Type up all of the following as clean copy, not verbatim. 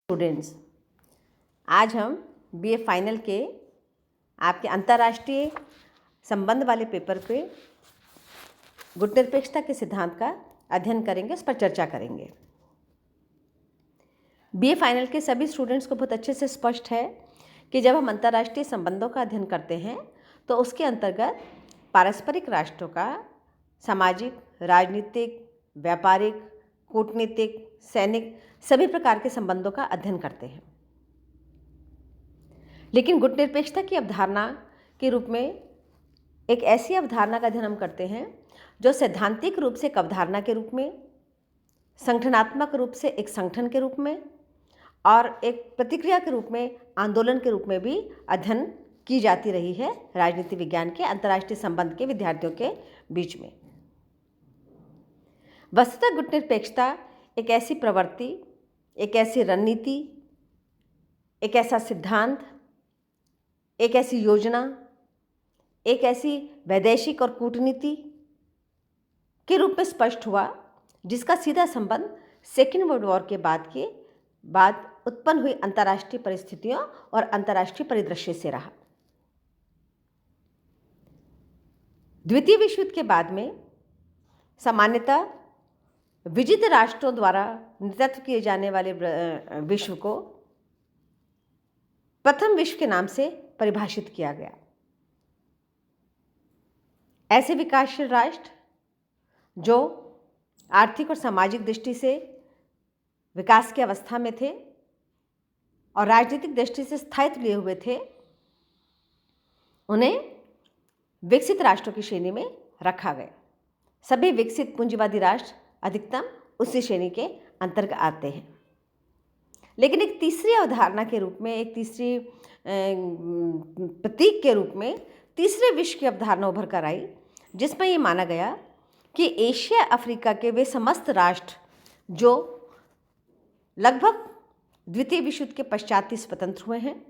Students, आज हम BA final के आपके अंतर्राष्ट्रीय संबंध वाले पेपर पे गुणनिरपेक्षता के सिद्धांत का अध्ययन करेंगे, उस पर चर्चा करेंगे। बीए फाइनल के सभी स्टूडेंट्स को बहुत अच्छे से स्पष्ट है कि जब हम अंतर्राष्ट्रीय संबंधों का अध्ययन करते हैं तो उसके अंतर्गत पारस्परिक राष्ट्रों का सामाजिक, राजनीतिक, व्यापारिक, कूटनीतिक, सैनिक सभी प्रकार के संबंधों का अध्ययन करते हैं। लेकिन गुणनिरपेक्षता की अवधारणा के रूप में एक ऐसी अवधारणा का अध्ययन हम करते हैं जो सैद्धांतिक रूप से एक अवधारणा के रूप में, संगठनात्मक रूप से एक संगठन के रूप में और एक प्रतिक्रिया के रूप में, आंदोलन के रूप में भी अध्ययन की जाती रही है राजनीति विज्ञान के अंतर्राष्ट्रीय संबंध के विद्यार्थियों के बीच में। वस्तुतः गुणनिरपेक्षता एक ऐसी प्रवृत्ति, एक ऐसी रणनीति, एक ऐसा सिद्धांत, एक ऐसी योजना, एक ऐसी वैदेशिक और कूटनीति के रूप में स्पष्ट हुआ जिसका सीधा संबंध सेकेंड वर्ल्ड वॉर के बाद उत्पन्न हुई अंतर्राष्ट्रीय परिस्थितियों और अंतर्राष्ट्रीय परिदृश्य से रहा। द्वितीय विश्व युद्ध के बाद में सामान्यतः विजित राष्ट्रों द्वारा नेतृत्व किए जाने वाले विश्व को प्रथम विश्व के नाम से परिभाषित किया गया। ऐसे विकासशील राष्ट्र जो आर्थिक और सामाजिक दृष्टि से विकास की अवस्था में थे और राजनीतिक दृष्टि से स्थायित्व लिए हुए थे, उन्हें विकसित राष्ट्रों की श्रेणी में रखा गया। सभी विकसित पूंजीवादी राष्ट्र अधिकतम उसी श्रेणी के अंतर्गत आते हैं। लेकिन एक तीसरी अवधारणा के रूप में, एक तीसरी प्रतीक के रूप में तीसरे विश्व की अवधारणा उभर कर आई, जिसमें ये माना गया कि एशिया अफ्रीका के वे समस्त राष्ट्र जो लगभग द्वितीय विश्व युद्ध के पश्चात ही स्वतंत्र हुए हैं,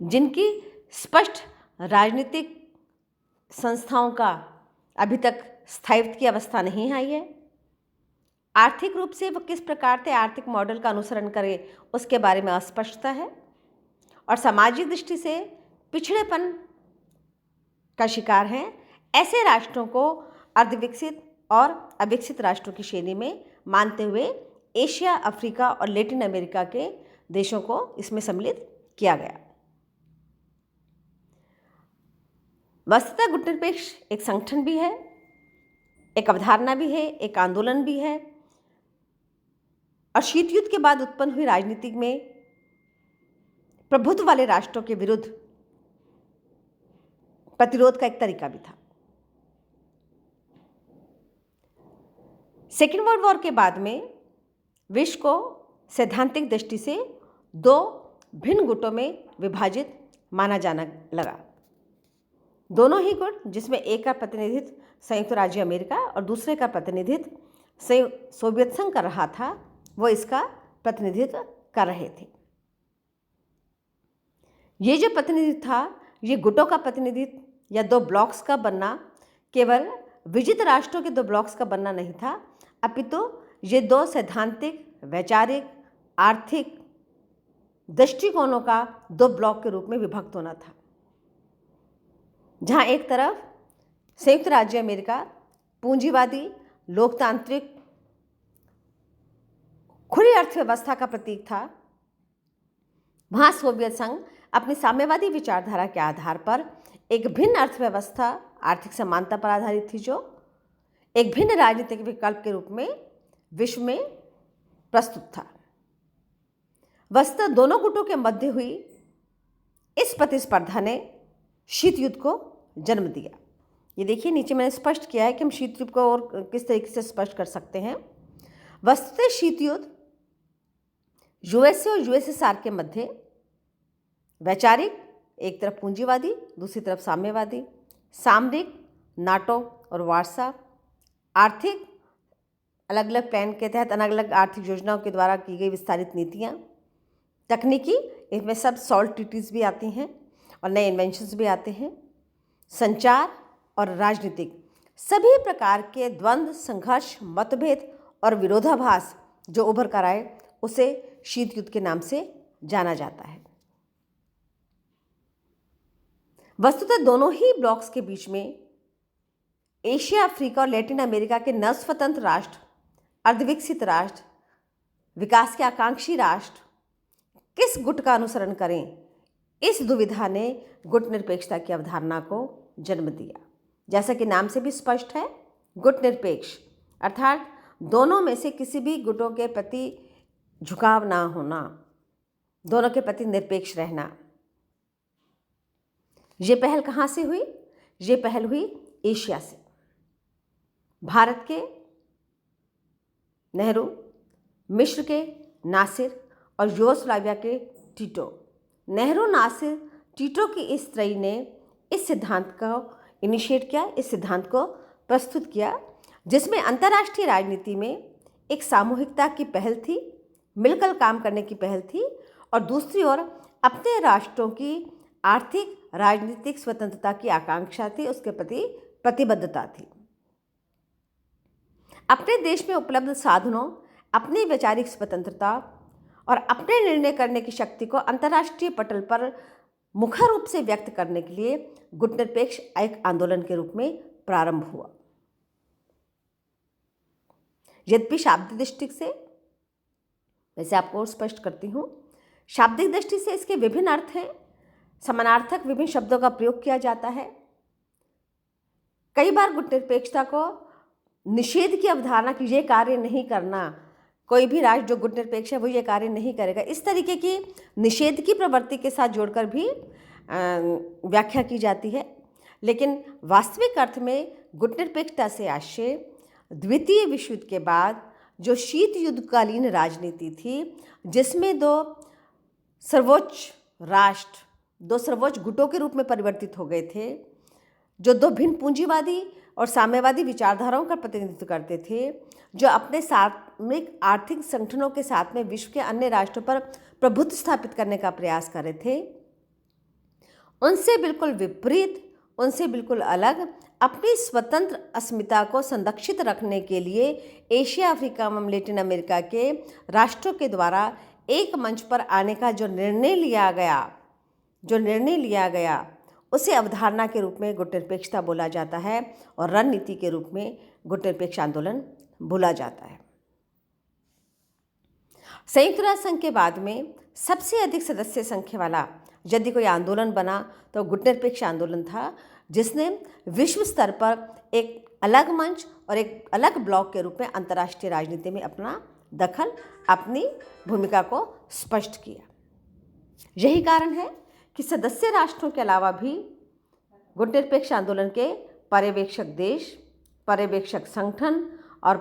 जिनकी स्पष्ट राजनीतिक संस्थाओं का अभी तक स्थायित्व की अवस्था नहीं आई है, आर्थिक रूप से वो किस प्रकार से आर्थिक मॉडल का अनुसरण करे उसके बारे में अस्पष्टता है और सामाजिक दृष्टि से पिछड़ेपन का शिकार हैं, ऐसे राष्ट्रों को अर्धविकसित और अविकसित राष्ट्रों की श्रेणी में मानते हुए एशिया, अफ्रीका और लैटिन अमेरिका के देशों को इसमें सम्मिलित किया गया। वस्तुतः गुणनिरपेक्ष एक संगठन भी है, एक अवधारणा भी है, एक आंदोलन भी है और शीत युद्ध के बाद उत्पन्न हुई राजनीति में प्रभुत्व वाले राष्ट्रों के विरुद्ध प्रतिरोध का एक तरीका भी था। सेकेंड वर्ल्ड वॉर के बाद में विश्व को सैद्धांतिक दृष्टि से दो भिन्न गुटों में विभाजित माना जाना लगा। दोनों ही गुट, जिसमें एक का प्रतिनिधित्व संयुक्त राज्य अमेरिका और दूसरे का प्रतिनिधित्व सोवियत संघ कर रहा था, वो इसका प्रतिनिधित्व कर रहे थे। ये जो प्रतिनिधित्व था, ये गुटों का प्रतिनिधित्व या दो ब्लॉक्स का बनना केवल विजित राष्ट्रों के दो ब्लॉक्स का बनना नहीं था, अपितु ये दो सैद्धांतिक, वैचारिक, आर्थिक दृष्टिकोणों का दो ब्लॉक के रूप में विभक्त होना था, जहाँ एक तरफ संयुक्त राज्य अमेरिका पूंजीवादी, लोकतांत्रिक, खुली अर्थव्यवस्था का प्रतीक था, वहाँ सोवियत संघ अपनी साम्यवादी विचारधारा के आधार पर एक भिन्न अर्थव्यवस्था, आर्थिक समानता पर आधारित थी, जो एक भिन्न राजनीतिक विकल्प के रूप में विश्व में प्रस्तुत था। वस्तुतः दोनों गुटों के मध्य हुई इस प्रतिस्पर्धा ने शीत युद्ध को जन्म दिया। ये देखिए, नीचे मैंने स्पष्ट किया है कि हम शीत युद्ध को और किस तरीके से स्पष्ट कर सकते हैं। वस्तुतः शीत युद्ध यूएसए और यूएसएसआर के मध्य वैचारिक, एक तरफ पूंजीवादी, दूसरी तरफ साम्यवादी, सामरिक, नाटो और वार्सा, आर्थिक, अलग अलग प्लान के तहत अलग अलग आर्थिक योजनाओं के द्वारा की गई विस्तारित नीतियाँ, तकनीकी, इसमें सब सॉल्ट ट्रीटीज भी आती हैं और नए इन्वेंशंस भी आते हैं, संचार और राजनीतिक, सभी प्रकार के द्वंद्व, संघर्ष, मतभेद और विरोधाभास जो उभर कर आए, उसे शीत युद्ध के नाम से जाना जाता है। वस्तुतः दोनों ही ब्लॉक्स के बीच में एशिया, अफ्रीका और लैटिन अमेरिका के नवस्वतंत्र राष्ट्र, अर्धविकसित राष्ट्र, विकास के आकांक्षी राष्ट्र किस गुट का अनुसरण करें, इस दुविधा ने गुट निरपेक्षता की अवधारणा को जन्म दिया। जैसा कि नाम से भी स्पष्ट है, गुट निरपेक्ष अर्थात दोनों में से किसी भी गुटों के प्रति झुकाव ना होना, दोनों के प्रति निरपेक्ष रहना। ये पहल कहाँ से हुई? ये पहल हुई एशिया से। भारत के नेहरू, मिस्र के नासिर और यूगोस्लाविया के टीटो। नेहरू, नासिर, टीटो की इस त्रयी ने इस सिद्धांत को इनिशिएट किया, इस सिद्धांत को प्रस्तुत किया, जिसमें अंतर्राष्ट्रीय राजनीति में एक सामूहिकता की पहल थी, मिलकर काम करने की पहल थी, और दूसरी ओर अपने राष्ट्रों की आर्थिक राजनीतिक स्वतंत्रता की आकांक्षा थी, उसके प्रति प्रतिबद्धता थी। अपने देश में उपलब्ध साधनों, अपनी वैचारिक स्वतंत्रता और अपने निर्णय करने की शक्ति को अंतर्राष्ट्रीय पटल पर मुखर रूप से व्यक्त करने के लिए गुट निरपेक्ष एक आंदोलन के रूप में प्रारंभ हुआ। यद्यपि शाब्दिक दृष्टि से, वैसे आपको स्पष्ट करती हूँ, शाब्दिक दृष्टि से इसके विभिन्न अर्थ हैं, समानार्थक विभिन्न शब्दों का प्रयोग किया जाता है। कई बार गुट निरपेक्षता को निषेध की अवधारणा कि ये कार्य नहीं करना, कोई भी राष्ट्र जो गुट निरपेक्ष है वो ये कार्य नहीं करेगा, इस तरीके की निषेध की प्रवृत्ति के साथ जोड़कर भी व्याख्या की जाती है। लेकिन वास्तविक अर्थ में गुट निरपेक्षता से आशय द्वितीय विश्व युद्ध के बाद जो शीत युद्धकालीन राजनीति थी, जिसमें दो सर्वोच्च राष्ट्र, दो सर्वोच्च गुटों के रूप में परिवर्तित हो गए थे, जो दो भिन्न पूंजीवादी और साम्यवादी विचारधाराओं का प्रतिनिधित्व करते थे, जो अपने सामरिक आर्थिक संगठनों के साथ में विश्व के अन्य राष्ट्रों पर प्रभुत्व स्थापित करने का प्रयास कर रहे थे, उनसे बिल्कुल विपरीत, उनसे बिल्कुल अलग अपनी स्वतंत्र अस्मिता को संरक्षित रखने के लिए एशिया, अफ्रीका एवं लैटिन अमेरिका के राष्ट्रों के द्वारा एक मंच पर आने का जो निर्णय लिया गया उसे अवधारणा के रूप में गुट निरपेक्षता बोला जाता है और रणनीति के रूप में गुट निरपेक्ष आंदोलन बोला जाता है। संयुक्त राष्ट्र संघ के बाद में सबसे अधिक सदस्य संख्या वाला यदि कोई आंदोलन बना तो गुट निरपेक्ष आंदोलन था, जिसने विश्व स्तर पर एक अलग मंच और एक अलग ब्लॉक के रूप में अंतर्राष्ट्रीय राजनीति में अपना दखल, अपनी भूमिका को स्पष्ट किया। यही कारण है कि सदस्य राष्ट्रों के अलावा भी गुट निरपेक्ष आंदोलन के पर्यवेक्षक देश, पर्यवेक्षक संगठन और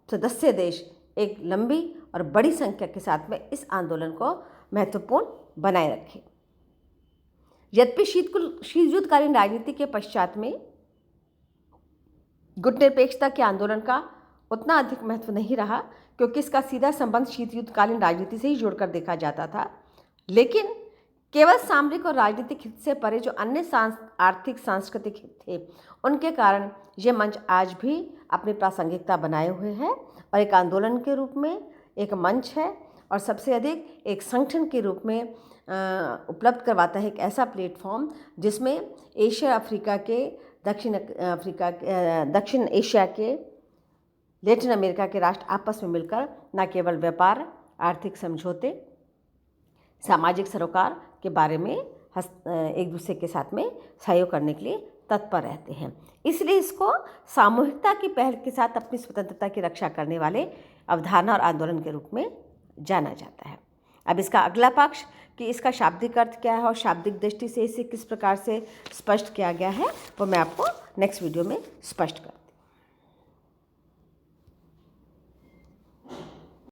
सदस्य देश एक लंबी और बड़ी संख्या के साथ में इस आंदोलन को महत्वपूर्ण बनाए रखे। यद्यपि शीत युद्धकालीन राजनीति के पश्चात में गुट निरपेक्षता के आंदोलन का उतना अधिक महत्व नहीं रहा, क्योंकि इसका सीधा संबंध शीत युद्धकालीन राजनीति से ही जोड़कर देखा जाता था। लेकिन केवल सामरिक और राजनीतिक हित से परे जो अन्य आर्थिक सांस्कृतिक हित थे, उनके कारण ये मंच आज भी अपनी प्रासंगिकता बनाए हुए है और एक आंदोलन के रूप में एक मंच है और सबसे अधिक एक संगठन के रूप में उपलब्ध करवाता है, एक ऐसा प्लेटफॉर्म जिसमें एशिया, अफ्रीका के, दक्षिण एशिया के, लैटिन अमेरिका के राष्ट्र आपस में मिलकर न केवल व्यापार, आर्थिक समझौते, सामाजिक सरोकार के बारे में एक दूसरे के साथ में सहयोग करने के लिए तत्पर रहते हैं। इसलिए इसको सामूहिकता की पहल के साथ अपनी स्वतंत्रता की रक्षा करने वाले अवधारणा और आंदोलन के रूप में जाना जाता है। अब इसका अगला पक्ष कि इसका शाब्दिक अर्थ क्या है और शाब्दिक दृष्टि से इसे किस प्रकार से स्पष्ट किया गया है, वो मैं आपको नेक्स्ट वीडियो में स्पष्ट करूँ।